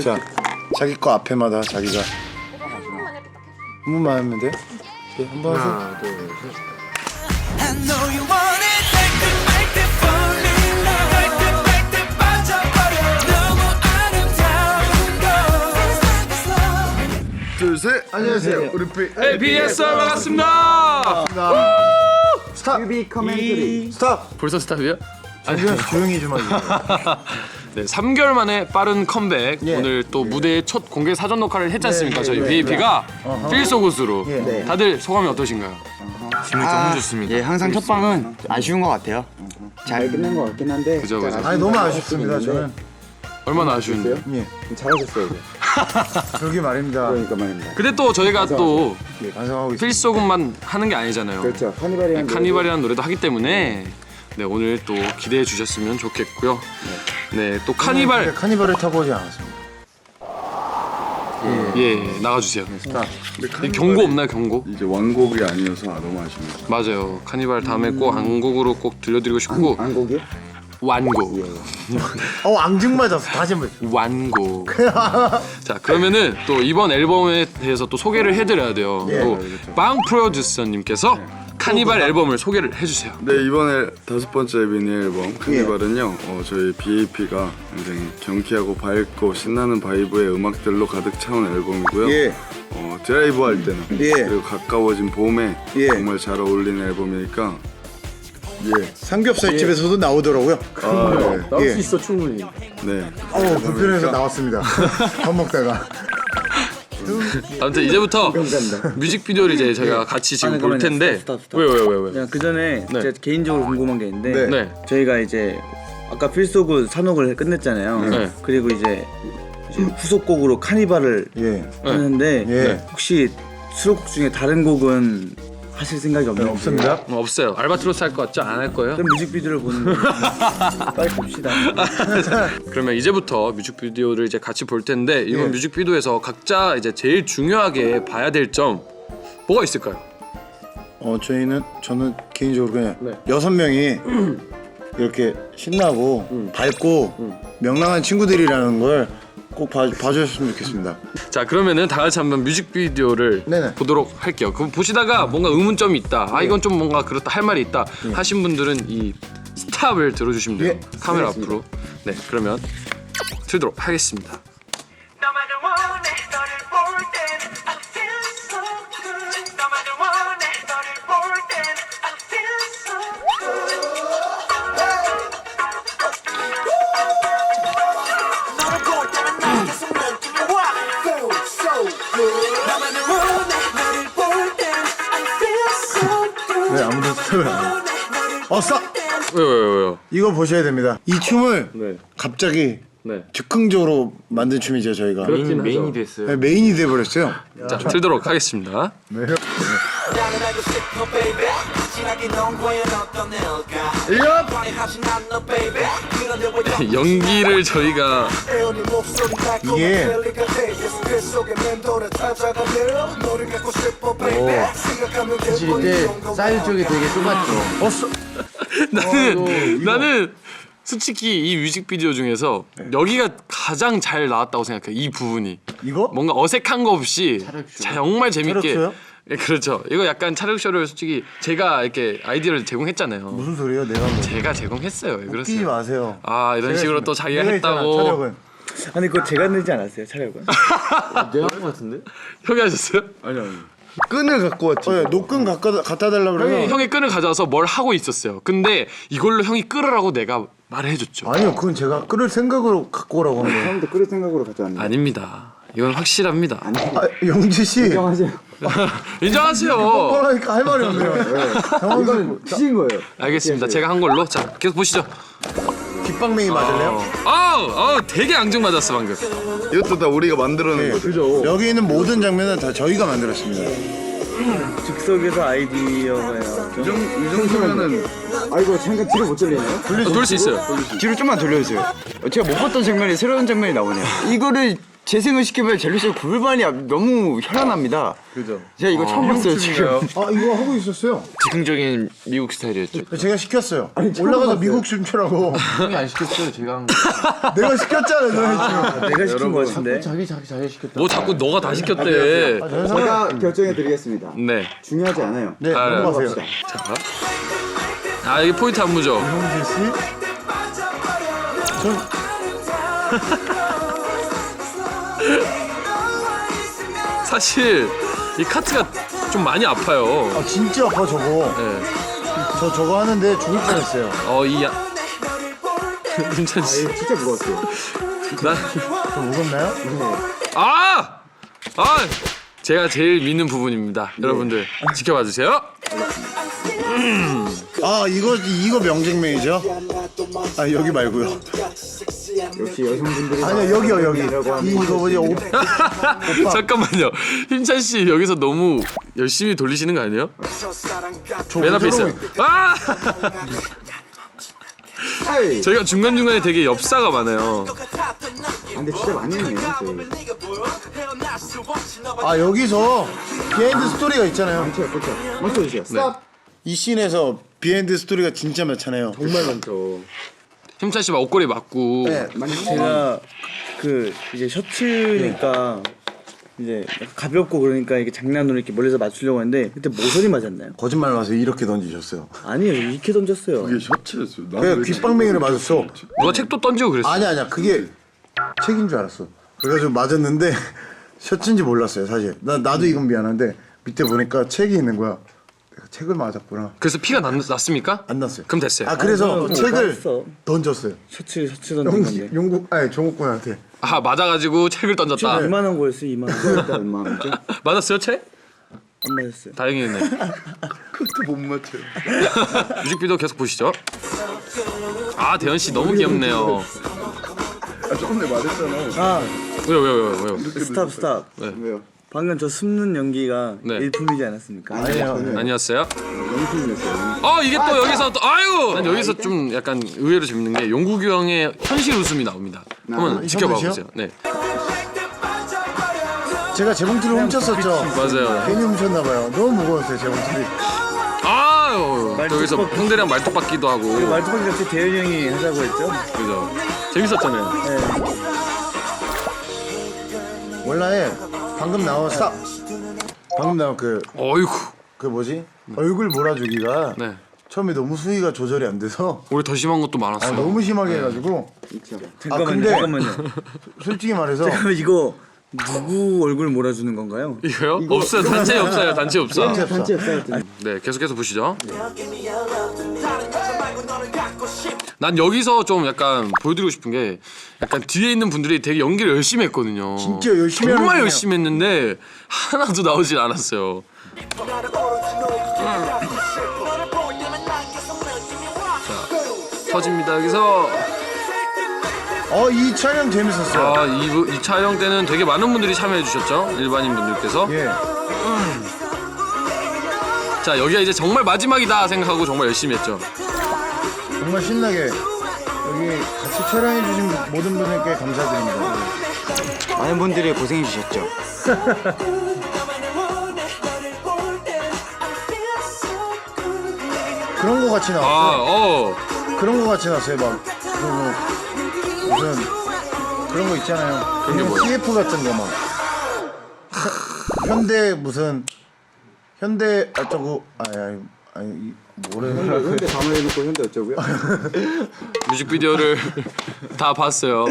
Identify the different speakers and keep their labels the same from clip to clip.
Speaker 1: 자, 자기 거 앞에마다 자기가 한 번만 하면 돼? 네, 한 번 하세요.
Speaker 2: 하나, 둘, 셋.
Speaker 3: I know you want it, make it fall in love. make it 빠져버려. 너무 아름다운 걸.
Speaker 1: 둘, 셋. 안녕하세요. 우리
Speaker 2: ABS 반갑습니다.
Speaker 1: 스탑. 뮤비 커멘터리. 스탑.
Speaker 2: 벌써 스탑이요?
Speaker 1: 조용히 좀 하세요.
Speaker 2: 네, 3개월 만에 빠른 컴백.
Speaker 1: 예.
Speaker 2: 오늘 또 무대의 첫 공개 사전 녹화를 했지 않습니까? 저희 BAP가 필소굿으로.
Speaker 1: 예.
Speaker 2: 다들 소감이 어떠신가요?
Speaker 4: 기분이 너무 좋습니다. 예, 항상 첫 방은 아쉬운 것 같아요. 잘 끝낸 것 같긴 한데.
Speaker 2: 그죠.
Speaker 1: 아니 너무 아쉽습니다. 저는.
Speaker 2: 얼마나 아쉬운데.
Speaker 1: 예.
Speaker 4: 잘하셨어요.
Speaker 1: 그러게 말입니다.
Speaker 4: 그러니까 말입니다.
Speaker 2: 근데 또 저희가 또
Speaker 1: 반성하고 있습니다.
Speaker 2: 필소굿만 하는 게 아니잖아요.
Speaker 4: 그렇죠. 카니발이란
Speaker 2: 카니발이라는 노래도 하기 때문에 네, 오늘 또 기대해 주셨으면 좋겠고요. 네, 또 카니발
Speaker 1: 근데 카니발을 타고 오지 않았습니다.
Speaker 2: 예, 나가주세요. 경고 없나요, 경고?
Speaker 5: 이제 완곡이 아니어서 너무 아쉽니다.
Speaker 2: 맞아요. 카니발 다음에 꼭 안곡으로 꼭 들려드리고 싶고
Speaker 4: 안곡이요?
Speaker 2: 완곡.
Speaker 1: 앙증 맞았어. 다시 한번.
Speaker 2: 완곡. 자, 그러면은 또 이번 앨범에 대해서 또 소개를 해드려야 돼요. 또 빵 프로듀서님께서 카니발 앨범을 소개를 해주세요.
Speaker 5: 네, 이번에 5번째 미니 앨범 카니발은요 저희 BAP가 굉장히 경쾌하고 밝고 신나는 바이브의 음악들로 가득 차온 앨범이고요.
Speaker 1: 예.
Speaker 5: 드라이브 할 때는
Speaker 1: 예.
Speaker 5: 그리고 가까워진 봄에
Speaker 1: 예.
Speaker 5: 정말 잘 어울리는 앨범이니까
Speaker 1: 삼겹살 집에서도 나오더라고요.
Speaker 2: 나올 수 있어, 충분히.
Speaker 5: 네.
Speaker 1: 불편해서 나왔습니다. 밥 먹다가.
Speaker 2: 아무튼 이제부터 뮤직비디오를 이제 저희가 같이 지금 볼 텐데.
Speaker 4: 스톱.
Speaker 2: 왜요?
Speaker 4: 그 전에
Speaker 2: 네.
Speaker 4: 제가 개인적으로 궁금한 게 있는데
Speaker 2: 네.
Speaker 4: 저희가 이제 아까 필소굿 산옥을 끝냈잖아요.
Speaker 2: 네.
Speaker 4: 그리고 이제 후속곡으로 카니발을
Speaker 1: 예.
Speaker 4: 하는데
Speaker 1: 예.
Speaker 4: 혹시 수록곡 중에 다른 곡은 하실 생각이 없나요?
Speaker 1: 없습니다.
Speaker 2: 없어요. 알바트로스 할 것 같죠? 안 할 거예요?
Speaker 4: 그럼 뮤직비디오를 보는데 빨리 봅시다.
Speaker 2: 그러면 이제부터 뮤직비디오를 이제 같이 볼 텐데 이번
Speaker 1: 예.
Speaker 2: 뮤직비디오에서 각자 이제 제일 중요하게 봐야 될 점 뭐가 있을까요?
Speaker 1: 저는 개인적으로 그냥
Speaker 2: 네.
Speaker 1: 6명이 이렇게 신나고 밝고 명랑한 친구들이라는 걸 꼭 봐주셨으면 좋겠습니다.
Speaker 2: 자, 그러면은 다 같이 한번 뮤직비디오를
Speaker 1: 네네.
Speaker 2: 보도록 할게요. 그럼 보시다가 뭔가 의문점이 있다. 아, 이건 좀 뭔가 그렇다 할 말이 있다. 하신 분들은 이 스탑을 들어주시면 돼요.
Speaker 1: 예,
Speaker 2: 카메라 앞으로. 네, 그러면 틀도록 하겠습니다.
Speaker 3: 너만을 원해 너를 볼 땐 I feel so good. 너만을 원해 너를 볼 땐 I feel so good. 너를 볼 때면 나 계속 느낌이 와. Feel so good. 너만을 원해 너를 볼 땐 I feel so good.
Speaker 1: 왜 아무도 스탑을 안 해? 스탑!
Speaker 2: 왜요?
Speaker 1: 이거 보셔야 됩니다. 이 춤을
Speaker 2: 네.
Speaker 1: 갑자기
Speaker 2: 네.
Speaker 1: 즉흥적으로 만든 춤이죠, 저희가.
Speaker 2: 메인이
Speaker 1: 네, 메인이 돼버렸어요.
Speaker 2: 자, 틀도록 하겠습니다.
Speaker 1: 네.
Speaker 3: 나는 알고 싶어 baby. 진하게 넌 과연 어떤 애일까? 관여하진 않너 baby. 그런데 왜
Speaker 2: 연기를 저희가
Speaker 3: 애원이 목소리 달콤한
Speaker 1: 이게
Speaker 3: 멜리가 돼. 그 속에 맴돌아 찾아가며 너를 갖고 싶어 baby. 생각하면
Speaker 4: 사실 이때 사이드 쪽이 되게 좁았죠.
Speaker 2: 나는 솔직히 이 뮤직비디오 중에서 여기가 가장 잘 나왔다고 생각해. 이 부분이
Speaker 1: 이거?
Speaker 2: 뭔가 어색한 거 없이 정말 재밌게.
Speaker 1: 차력쇼요?
Speaker 2: 예, 그렇죠. 이거 약간 차력쇼를 솔직히 제가 이렇게 아이디어를 제공했잖아요.
Speaker 1: 무슨 소리예요? 내가 뭐
Speaker 2: 제가 제공했어요. 왜
Speaker 1: 끼지
Speaker 2: 그러세요?
Speaker 1: 마세요.
Speaker 2: 아, 이런 식으로 또 자기가
Speaker 1: 내가 있잖아,
Speaker 2: 했다고.
Speaker 1: 차력은.
Speaker 4: 아니 그거 제가 내지 않았어요 촬영은?
Speaker 2: 형이 하셨어요?
Speaker 5: 끈을 갖고 왔지.
Speaker 1: 노끈 갖다 달라 그래서.
Speaker 2: 형이 끈을 가져와서 뭘 하고 있었어요. 근데 이걸로 형이 끌으라고 내가 말을 해줬죠.
Speaker 1: 아니요, 그건 제가 끌을 생각으로 갖고 오라고 한 거예요.
Speaker 4: 처음부터 그럴 생각으로 가져왔는데.
Speaker 2: 아닙니다. 이건 확실합니다.
Speaker 1: 영지 씨.
Speaker 4: 인정하세요.
Speaker 2: 인정하세요.
Speaker 1: 뻔하니까 할 말이 없네요. 당황스럽고.
Speaker 4: 치신 거예요.
Speaker 2: 알겠습니다. 제가 한 걸로 자 계속 보시죠.
Speaker 1: 깃방맹이 맞을래요?
Speaker 2: 되게 앙증 맞았어 방금.
Speaker 5: 이것도 다 우리가 만들어낸 거죠.
Speaker 1: 여기 있는 모든 장면은 다 저희가 만들었습니다.
Speaker 4: 즉석에서 아이디어가요.
Speaker 5: 이 정도면은
Speaker 4: 아이고 잠깐 뒤로 못 돌리나요?
Speaker 2: 돌 수 있어요.
Speaker 4: 뒤로 좀만 돌려주세요. 제가 못 봤던 장면이 새로운 장면이 나오네요. 이거를 재생을 시키면 젤리 씨가 굴반이 너무 현란합니다.
Speaker 5: 그죠?
Speaker 4: 제가 이거 처음 봤어요 지금.
Speaker 1: 아 이거 하고 있었어요.
Speaker 2: 즉흥적인 미국 스타일이었죠.
Speaker 1: 제가 시켰어요. 올라가서 미국 춤추라고.
Speaker 2: 형이 안 시켰어요. 제가 한 거.
Speaker 1: 내가 시켰잖아요. 너네
Speaker 4: 내가 시킨 거 같은데.
Speaker 1: 자기 시켰다.
Speaker 2: 뭐 자꾸 너가 다 시켰대.
Speaker 4: 제가 결정해 드리겠습니다.
Speaker 2: 네.
Speaker 4: 중요하지 않아요.
Speaker 1: 네
Speaker 2: 아,
Speaker 1: 넘어가세요.
Speaker 2: 자. 아 이게 포인트 안무죠.
Speaker 1: 형진 씨. 전
Speaker 2: 사실 이 카트가 좀 많이 아파요.
Speaker 1: 아 진짜 아파 저거.
Speaker 2: 네.
Speaker 1: 저거 하는데 죽을 뻔했어요.
Speaker 2: 윤찬 씨.
Speaker 4: 진짜 무거웠어요.
Speaker 1: 저 무겁나요?
Speaker 2: 아! 제가 제일 믿는 부분입니다. 여러분들 지켜봐 주세요.
Speaker 1: 아 이거 명쟁명이죠? 아 여기 말고요.
Speaker 4: 역시 여성분들이
Speaker 1: 아니야 여기요 이거 뭐지
Speaker 2: 잠깐만요. 힘찬 씨 여기서 너무 열심히 돌리시는 거 아니에요? 맨 앞에 있어요. 아! 저희가 중간중간에 되게 엽사가 많아요.
Speaker 4: 근데 진짜 많이 했네요.
Speaker 1: 아 여기서 비하인드 스토리가 있잖아요.
Speaker 4: 그렇죠. 먼저 주세요.
Speaker 1: 스탑. 이 씬에서 비하인드 스토리가 진짜 많잖아요.
Speaker 4: 정말 많죠.
Speaker 2: 힘찬 씨 막 옷걸이 맞고
Speaker 1: 네.
Speaker 6: 제가 그 이제 셔츠니까 이제 가볍고 그러니까 이렇게 장난으로 이렇게 멀리서 맞추려고 했는데 그때 모서리 맞았나요?
Speaker 1: 거짓말 마세요. 이렇게 던지셨어요.
Speaker 6: 아니에요, 이렇게 던졌어요.
Speaker 5: 이게 셔츠였어요.
Speaker 1: 그냥 귓방맹이를 맞았어.
Speaker 2: 누가 책도 던지고 그랬어.
Speaker 1: 아니야 그게 책인 줄 알았어. 그래가지고 맞았는데 셔츠인지 몰랐어요 사실. 나도 이건 미안한데 밑에 보니까 책이 있는 거야. 내가 책을 맞았구나.
Speaker 2: 그래서 피가 났습니까?
Speaker 1: 안 났어요.
Speaker 2: 그럼 됐어요.
Speaker 1: 아 그래서
Speaker 6: 아,
Speaker 1: 책을
Speaker 6: 봤어.
Speaker 1: 던졌어요.
Speaker 6: 셔츠 던진 건데.
Speaker 1: 종국군한테.
Speaker 2: 아 맞아가지고 책을 던졌다.
Speaker 6: 2만 원 거였어요, 2만 원.
Speaker 4: 얼마 원이죠?
Speaker 2: 맞았어요 책?
Speaker 6: 안 맞았어요.
Speaker 2: 다행이네.
Speaker 5: 그것도 못 맞춰요.
Speaker 2: 뮤직비디오 계속 보시죠. 아 대현 씨 너무 귀엽네요.
Speaker 5: 조금 전에 말했잖아요.
Speaker 6: 아,
Speaker 2: 왜요?
Speaker 6: 스탑.
Speaker 5: 왜요?
Speaker 6: 방금 저 숨는 연기가
Speaker 2: 네.
Speaker 6: 일품이지 않았습니까?
Speaker 1: 아니에요.
Speaker 2: 아니었어요? 이게 또 여기서 또 난 여기서 좀 약간 의외로 재밌는 게 용국이 형의 현실 웃음이 나옵니다. 한번 지켜봐
Speaker 1: 현실이요?
Speaker 2: 보세요. 네
Speaker 1: 제가 제 봉투를 훔쳤었죠.
Speaker 2: 맞아요.
Speaker 1: 괜히 훔쳤나봐요. 너무 무거웠어요 제 봉투리.
Speaker 2: 여기서 형들이랑 말뚝박기도 하고
Speaker 6: 말투박이 같이 대현이 형이 하자고 했죠?
Speaker 2: 그죠? 재밌었잖아요.
Speaker 6: 네.
Speaker 1: 원래 방금 나온
Speaker 2: 어이구.
Speaker 1: 그 뭐지 얼굴 몰아주기가
Speaker 2: 네.
Speaker 1: 처음에 너무 수위가 조절이 안 돼서
Speaker 2: 우리 더 심한 것도 많았어요.
Speaker 1: 너무 심하게 해가지고
Speaker 6: 잠깐만요.
Speaker 1: 솔직히 말해서
Speaker 6: 그럼 이거 누구 얼굴 몰아주는 건가요?
Speaker 2: 이거요? 없어요. 단체 없어요. 단체 없어.
Speaker 6: 단체 없어요.
Speaker 2: 네, 계속해서 보시죠. 난 여기서 좀 약간 보여드리고 싶은 게 약간 뒤에 있는 분들이 되게 연기를 열심히 했거든요.
Speaker 1: 진짜 열심히
Speaker 2: 정말
Speaker 1: 하는
Speaker 2: 열심히 했는데 하나도 나오질 않았어요. 자, 터집니다 여기서.
Speaker 1: 이 촬영 재밌었어요.
Speaker 2: 이 촬영 때는 되게 많은 분들이 참여해 주셨죠. 일반인 분들께서.
Speaker 1: 예.
Speaker 2: 자, 여기가 이제 정말 마지막이다 생각하고 정말 열심히 했죠.
Speaker 1: 정말 신나게 여기 같이 촬영해주신 모든 분들께 감사드립니다.
Speaker 4: 많은 분들이 고생해 주셨죠.
Speaker 1: 그런 거 같이 나왔어요. 그런 거 같이 나왔어요. 막 무슨 그런 거 있잖아요.
Speaker 2: 그런 게 뭐야?
Speaker 1: CF 같은 거 막. 현대 무슨 현대 어쩌고 아니 뭐래?
Speaker 4: 현대 담아놓고 현대 어쩌고요?
Speaker 2: 뮤직비디오를 다 봤어요.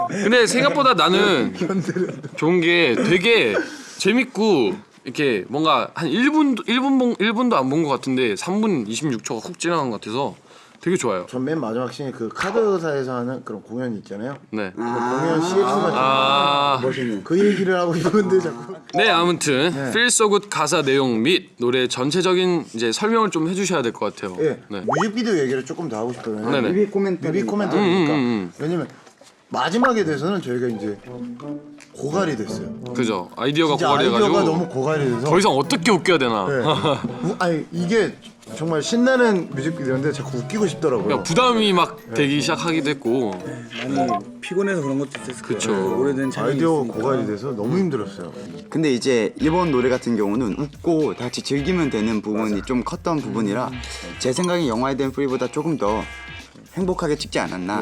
Speaker 2: 근데 생각보다 나는 좋은 게 되게 재밌고 이렇게 뭔가 한 1분도 안 본 것 같은데 3분 26초가 훅 지나간 것 같아서 되게 좋아요.
Speaker 1: 전 맨 마지막 씬에 그 카드사에서 하는 그런 공연 있잖아요.
Speaker 2: 네.
Speaker 1: 공연 CF 같은 그 얘기를 하고 싶은데 자꾸.
Speaker 2: 네, 아무튼 Feel So Good 가사 내용 및 노래 전체적인 이제 설명을 좀 해주셔야 될 것 같아요.
Speaker 1: 예.
Speaker 2: 네.
Speaker 1: 뮤직비디오 얘기를 조금 더 하고 싶어요.
Speaker 2: 네네.
Speaker 4: 뮤비 코멘터리.
Speaker 1: 뮤비 코멘터리니까. 왜냐면 마지막에 대해서는 저희가 이제 고갈이 됐어요.
Speaker 2: 그죠. 아이디어가
Speaker 1: 진짜
Speaker 2: 고갈돼가지고
Speaker 1: 아이디어가 너무 고갈이 돼서
Speaker 2: 더 이상 어떻게 웃겨야 되나.
Speaker 1: 네. 아니 이게 정말 신나는 뮤직비디오인데 자꾸 웃기고 싶더라고요.
Speaker 2: 그러니까 부담이 막 되기 시작하기도 했고.
Speaker 6: 많이 피곤해서 그런 것도 있었을 거예요.
Speaker 2: 그쵸.
Speaker 6: 오래된 촬영이
Speaker 1: 아이디어가
Speaker 6: 있으니까.
Speaker 1: 고갈이 돼서 너무 힘들었어요.
Speaker 4: 근데 이제 이번 노래 같은 경우는 웃고 다 같이 즐기면 되는 부분이 좀 컸던 부분이라 제 생각에 영화에 대한 프리보다 조금 더 행복하게 찍지 않았나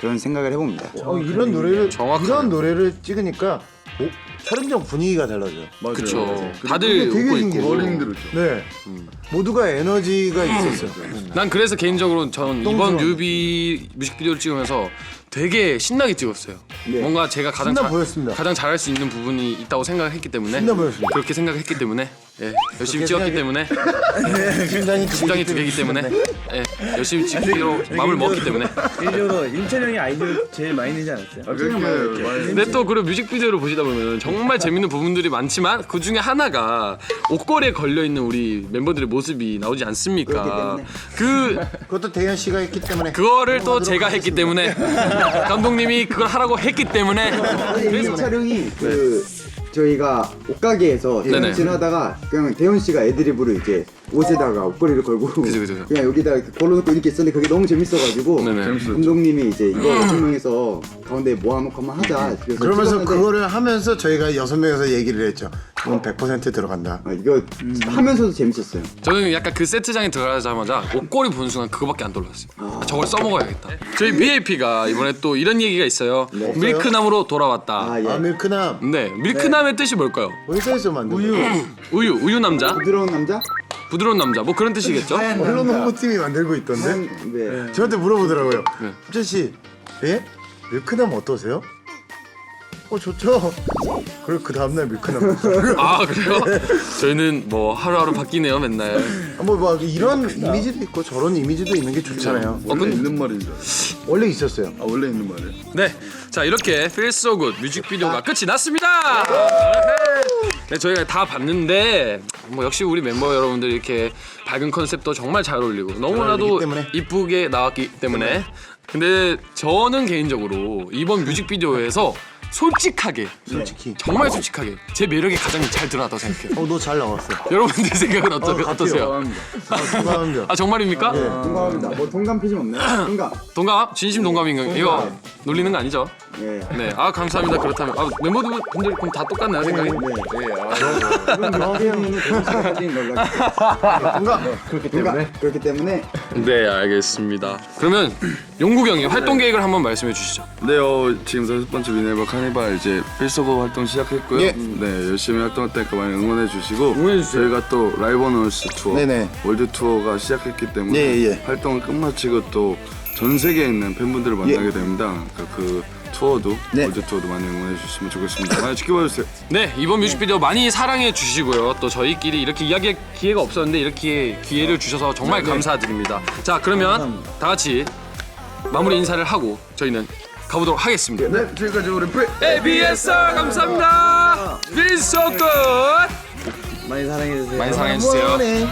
Speaker 4: 그런 생각을 해봅니다.
Speaker 1: 이런 노래를
Speaker 2: 정확하네.
Speaker 1: 이런 노래를 찍으니까 촬영장 분위기가 달라져요.
Speaker 2: 그쵸. 다들
Speaker 1: 되게
Speaker 2: 웃고
Speaker 1: 신기해요.
Speaker 2: 있고.
Speaker 5: 힘들었죠.
Speaker 1: 네, 모두가 에너지가 있었어요.
Speaker 2: 난 그래서 개인적으로 전 이번
Speaker 1: 똥스러운.
Speaker 2: 뮤직비디오를 찍으면서 되게 신나게 찍었어요. 뭔가 제가 가장
Speaker 1: 신나 보였습니다.
Speaker 2: 가장 잘할 수 있는 부분이 있다고 생각했기 때문에
Speaker 1: 신나 보였습니다.
Speaker 2: 그렇게 생각했기 때문에 예, 열심히
Speaker 1: 그렇게
Speaker 2: 찍었기 때문에
Speaker 1: 심장이
Speaker 2: 심장이 두 개이기 때문에 예, 열심히 찍기로 마음을 먹었기 때문에.
Speaker 6: 개인적으로 임찬 형이 아이디어 제일 많이 내지 않았어요?
Speaker 5: 그렇게 많이
Speaker 2: 근데 또 그리고 뮤직비디오를 보시다 보면 정말 재밌는 부분들이 많지만 그 중에 하나가 옷걸이에 걸려 있는 우리 멤버들의 모습이 나오지 않습니까?
Speaker 1: 그것도 대현 씨가 했기 때문에
Speaker 2: 그거를 또 제가 했기 때문에 감독님이 그걸 하라고 했기 때문에
Speaker 4: 이 촬영이 그 저희가 옷가게에서
Speaker 2: 네네.
Speaker 4: 지나다가 그냥 대현 씨가 애드립으로 이제 옷에다가 옷걸이를 걸고
Speaker 2: 그죠.
Speaker 4: 그냥 여기다가 이렇게 걸어놓고 이렇게 있었는데 그게 너무 재밌어가지고
Speaker 2: 네네.
Speaker 4: 감독님이 이제 이거 6명에서 가운데 모아놓고 한번 하자. 그래서
Speaker 1: 그러면서
Speaker 4: 찍었는데
Speaker 1: 그거를 하면서 저희가 6명에서 얘기를 했죠. 이건 100% 들어간다.
Speaker 4: 이거 하면서도 재밌었어요.
Speaker 2: 저는 약간 그 세트장에 들어가자마자 옷걸이 보는 순간 그거밖에 안 떠올랐어요. 저걸 써먹어야겠다. 저희 BAP가 이번에 또 이런 얘기가 있어요. 밀크남으로 돌아왔다.
Speaker 4: 예.
Speaker 1: 아 밀크남
Speaker 2: 네, 밀크남의 뜻이 뭘까요?
Speaker 1: 어디 써있어 만든
Speaker 2: 우유 남자,
Speaker 4: 부드러운 남자?
Speaker 2: 부드러운 남자, 뭐 그런 뜻이겠죠?
Speaker 1: 물론 홍보팀이 만들고 있던데
Speaker 4: 네.
Speaker 1: 저한테 물어보더라고요.
Speaker 2: 네.
Speaker 1: 수찬 씨, 예? 밀크남 어떠세요? 좋죠. 그리고 그 다음날 밀크남.
Speaker 2: 아 그래요? 저희는 뭐 하루하루 바뀌네요 맨날.
Speaker 1: 뭐 이런 이미지도 있고 저런 이미지도 있는 게 좋잖아요.
Speaker 5: 원래 있는 말인 줄 알았어.
Speaker 1: 원래 있었어요.
Speaker 5: 아 원래 있는 말이에요?
Speaker 2: 네, 자 이렇게 Feel So Good 뮤직비디오가 끝이 났습니다. 네, 저희가 다 봤는데 뭐 역시 우리 멤버 여러분들 이렇게 밝은 컨셉도 정말 잘 어울리고 너무나도
Speaker 1: 때문에.
Speaker 2: 이쁘게 나왔기 때문에. 근데 저는 개인적으로 이번 뮤직비디오에서 솔직하게 정말 솔직하게 제 매력이 가장 잘 드러났다고 생각해요.
Speaker 1: 너 잘 나왔어.
Speaker 2: 여러분들 생각은 어떠세요?
Speaker 1: 감사합니다.
Speaker 2: 아 정말입니까?
Speaker 4: 동감합니다. 뭐 동감 표정 없나요? 동감.
Speaker 2: 동감? 진심 동감인가요? 이거 놀리는 거 아니죠?
Speaker 4: 예.
Speaker 2: 네, 아 감사합니다. 그렇다면 멤버들 그럼 다 똑같나요 생각이?
Speaker 4: 그렇기 때문에
Speaker 2: 네, 알겠습니다. 그러면 용국 형이 활동 계획을 한번 말씀해 주시죠.
Speaker 5: 네, 지금 40번째 미네버 카니발 이제 필서버 활동 시작했고요.
Speaker 1: 예.
Speaker 5: 네, 열심히 활동할 테니까 많이 응원해 주시고
Speaker 2: 응원해주세요.
Speaker 5: 저희가 또 라이브 온 얼스 투어,
Speaker 1: 네네.
Speaker 5: 월드 투어가 시작했기 때문에
Speaker 1: 예.
Speaker 5: 활동을 끝마치고 또 전 세계에 있는 팬분들을 만나게 됩니다. 그러니까 그 투어도 월드 투어도 많이 응원해 주시면 좋겠습니다. 많이 지켜봐 주세요.
Speaker 2: 네, 이번 뮤직비디오 많이 사랑해 주시고요. 또 저희끼리 이렇게 이야기할 기회가 없었는데 이렇게 기회를 주셔서 정말 감사드립니다. 자, 그러면 다 같이 마무리 인사를 하고 저희는 가보도록 하겠습니다.
Speaker 5: 네, 지금까지 우리
Speaker 2: ABS 감사합니다. Feel so good.
Speaker 6: 많이 사랑해주세요.
Speaker 2: 많이 사랑해 주세요.
Speaker 1: 원해.